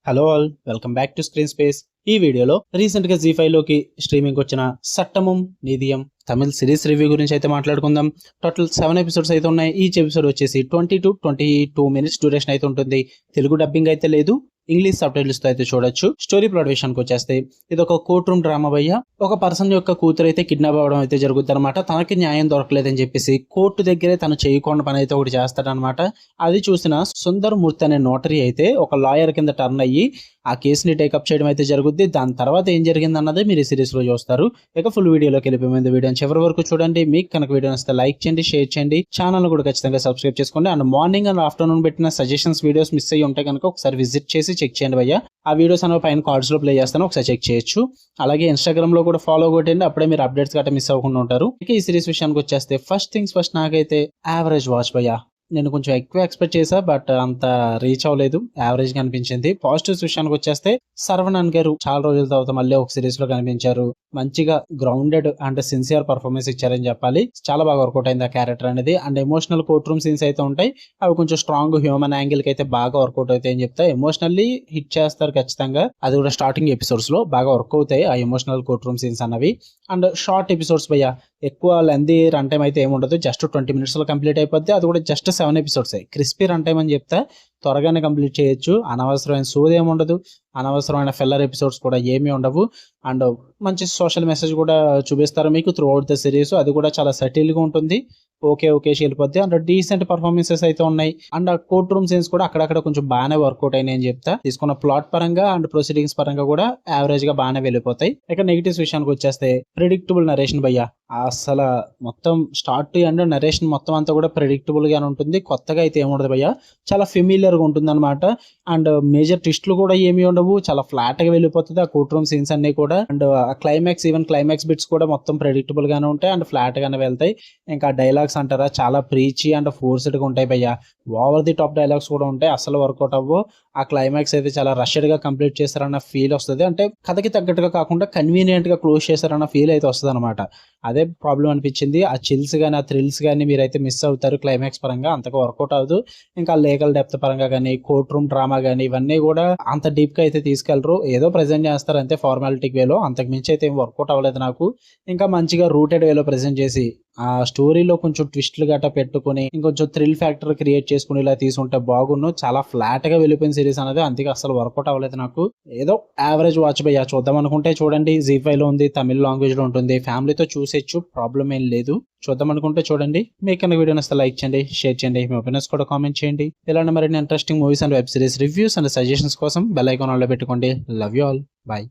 Hello all, welcome back to screen space. ఈ వీడియోలో recent గా జీ5 లోకి స్ట్రీమింగ్ వచ్చిన సట్టమం నీదియం తమిళ్ సిరీస్ రివ్యూ గురించి అయితే మాట్లాడుకుందాం. టోటల్ 7 ఎపిసోడ్స్ అయితే ఉన్నాయి. ఈచ్ ఎపిసోడ్ వచ్చేసి 20 to 22 minutes డ్యూరేషన్ అయితే ఉంటుంది. తెలుగు డబ్బింగ్ అయితే లేదు, ఇంగ్లీష్ సబ్ టైటిల్స్ తో అయితే చూడొచ్చు. స్టోరీ ప్లాట్ విషయానికి వచ్చేస్తే ఇది ఒక కోర్ట్ రూమ్ డ్రామా భయ్య. ఒక పర్సన్ యొక్క కూతురు అయితే కిడ్నాప్ అవ్వడం అయితే జరుగుతుంది అనమాట. తనకి న్యాయం దొరకలేదని చెప్పేసి కోర్టు దగ్గరే తను చేయకుండా పని అయితే ఒకటి చేస్తాడనమాట. అది చూసిన సుందర్ మూర్తి అనే నోటరీ అయితే ఒక లాయర్ కింద టర్న్ అయ్యి ఆ కేసుని టేకప్ చేయడం అయితే జరుగుద్ది. దాని తర్వాత ఏం జరిగింది అన్నది మీరు ఈ సిరీస్ లో చూస్తారు. ఇక ఫుల్ వీడియోలోకి వెళ్ళిపోయింది. వీడియోని చివరి వరకు చూడండి. మీకు కనుక వీడియో నచ్చితే లైక్ చేయండి, షేర్ చేయండి, ఛానల్ కూడా ఖచ్చితంగా సబ్స్క్రైబ్ చేసుకోండి. అండ్ మార్నింగ్ అండ్ ఆఫ్టర్నూన్ పెట్టిన సజెషన్స్ వీడియోస్ మిస్ అయ్యి ఉంటే కనుక ఒకసారి విజిట్ చేసి చెక్ చేయండి భయ్య. ఆ వీడియోస్ అనేవి పైన కార్డ్స్ లో ప్లే చేస్తాను, ఒకసారి చెక్ చేయొచ్చు. అలాగే ఇన్స్టాగ్రామ్ లో కూడా ఫాలో కొట్టండి, అప్పుడే మీరు అప్డేట్స్ గట్రా మిస్ అవ్వకుండా ఉంటారు. ఇక ఈ సిరీస్ విషయానికి వచ్చేస్తే ఫస్ట్ థింగ్స్ ఫస్ట్, నాకైతే యావరేజ్ వాచ్ భయ్య. నేను కొంచెం ఎక్కువ ఎక్స్పెక్ట్ చేశా, బట్ అంత రీచ్ అవ్వలేదు, యావరేజ్ గా అనిపించింది. పాజిటివ్స్ విషయానికి వచ్చేస్తే శరవణన్ గారు చాలా రోజుల తర్వాత మళ్ళీ ఒక సిరీస్ లో కనిపించారు. మంచిగా గ్రౌండెడ్ అండ్ సిన్సియర్ పర్ఫార్మెన్స్ ఇచ్చారని చెప్పాలి. చాలా బాగా వర్కౌట్ అయింది ఆ క్యారెక్టర్ అనేది. And emotional court room scenes అయితే ఉంటాయి, అవి కొంచెం స్ట్రాంగ్ హ్యూమన్ యాంగిల్ కి అయితే బాగా వర్కౌట్ అవుతాయి అని చెప్తా. ఎమోషనల్లీ హిట్ చేస్తారు ఖచ్చితంగా. అది కూడా స్టార్టింగ్ ఎపిసోడ్స్ లో బాగా వర్క్ అవుతాయి ఆ ఎమోషనల్ కోర్ట్ రూమ్ సీన్స్ అన్నవి. అండ్ షార్ట్ ఎపిసోడ్స్ భయ్య, ఎక్కువ లెందీ రన్ టైం అయితే ఏముండదు, జస్ట్ 20 minutes లో కంప్లీట్ అయిపోద్ది. అది కూడా just 7 episodes. Crispy run time అని చెప్తా, త్వరగానే కంప్లీట్ చేయొచ్చు. అనవసరమైన సోది ఏమి ఉండదు, అనవసరమైన ఫిల్లర్ ఎపిసోడ్స్ కూడా ఏమీ ఉండవు. అండ్ మంచి సోషల్ మెసేజ్ కూడా చూపిస్తారు మీకు త్రూ అవుట్ ద సిరీస్. అది కూడా చాలా సటిల్ గా ఉంటుంది. ఓకే వెళ్ళిపోద్ది. అండ్ డీసెంట్ పర్ఫార్మెన్సెస్ అయితే ఉన్నాయి. అండ్ ఆ కోర్ట్ రూమ్ సీన్స్ కూడా అక్కడక్కడ కొంచెం బాగానే వర్కౌట్ అయినాయి అని చెప్తా. తీసుకున్న ప్లాట్ పరంగా అండ్ ప్రొసీడింగ్స్ పరంగా కూడా యావరేజ్ గా బాగానే వెళ్ళిపోతాయి. ఇక నెగిటివ్స్ విషయానికి వచ్చేస్తే ప్రెడిక్టబుల్ నరేషన్ భయ్య. అసలు మొత్తం స్టార్ట్ టు ఎండ్ నరేషన్ మొత్తం అంతా కూడా ప్రెడిక్టబుల్ గానే ఉంటుంది. కొత్తగా అయితే ఏముండదు భయ్య, చాలా ఫెమిలియర్ గా ఉంటుంది అనమాట. అండ్ మేజర్ ట్విస్ట్లు కూడా ఏమీ ఉండవు, చాలా ఫ్లాట్ గా వెళ్ళిపోతుంది ఆ కోర్ట్ రూమ్ సీన్స్ అన్ని కూడా. And climax, even climax bits కూడా మొత్తం ప్రెడిక్టబుల్ గానే ఉంటాయి అండ్ ఫ్లాట్ గానే వెళ్తాయి. ఇంకా డైలాగ్స్ అంటారా, చాలా ప్రీచీ అండ్ ఫోర్స్డ్ గా ఉంటాయి భయ్య. ఓవర్ ది టాప్ డైలాగ్స్ కూడా ఉంటాయి, అసలు వర్కౌట్ అవ్వవు. ఆ క్లైమాక్స్ అయితే చాలా రష్డ్ గా కంప్లీట్ చేస్తారన్న ఫీల్ వస్తుంది. అంటే కథకి తగ్గట్టుగా కాకుండా కన్వీనియంట్ గా క్లోజ్ చేస్తారన్న ఫీల్ అయితే వస్తుంది అనమాట. అదే ప్రాబ్లం అనిపించింది. ఆ చిల్స్ గానీ ఆ థ్రిల్స్ గానీ మీరైతే మిస్ అవుతారు క్లైమాక్స్ పరంగా, అంతగా వర్కౌట్ అవ్వదు. ఇంకా లీగల్ డెప్త్ పరంగా కానీ కోర్ట్ రూమ్ డ్రామా కానీ ఇవన్నీ కూడా అంత డీప్ గా అయితే తీసుకెళ్లరు. ఏదో ప్రెజెంట్ చేస్తారు అంతే ఫార్మాలిటీకి వేలో, అంతకు మించి అయితే ఏం వర్కౌట్ అవ్వలేదు నాకు. ఇంకా మంచిగా రూటెడ్ వేలో ప్రెజెంట్ చేసి ఆ స్టోరీలో కొంచెం ట్విస్ట్లు గట్రా పెట్టుకుని ఇంకొంచెం థ్రిల్ ఫ్యాక్టర్ క్రియేట్ చేసుకుని ఇలా తీసుకుంటే బాగున్ను. చాలా ఫ్లాట్ గా వెళ్ళిపోయిన సిరీస్ అనేది, అందుకే అసలు వర్కౌట్ అవ్వలేదు నాకు. ఏదో యావరేజ్ వాచ్ భయ్య. చూద్దాం అనుకుంటే చూడండి, జీ5 లో ఉంది, తమిళ్ లాంగ్వేజ్ లో ఉంటుంది, ఫ్యామిలీతో చూసేచ్చు, ప్రాబ్లం ఏం లేదు. చూద్దాం అనుకుంటే చూడండి. మీకు కనుక వీడియో నచ్చితే లైక్ చేయండి, షేర్ చేయండి, మీ ఒపీనియన్స్ కూడా కామెంట్ చేయండి. ఇలాంటి మరిన్ని interesting movies and web series reviews and suggestions కోసం బెల్ ఐకాన్ ఆన్లో పెట్టుకోండి. Love you all, bye.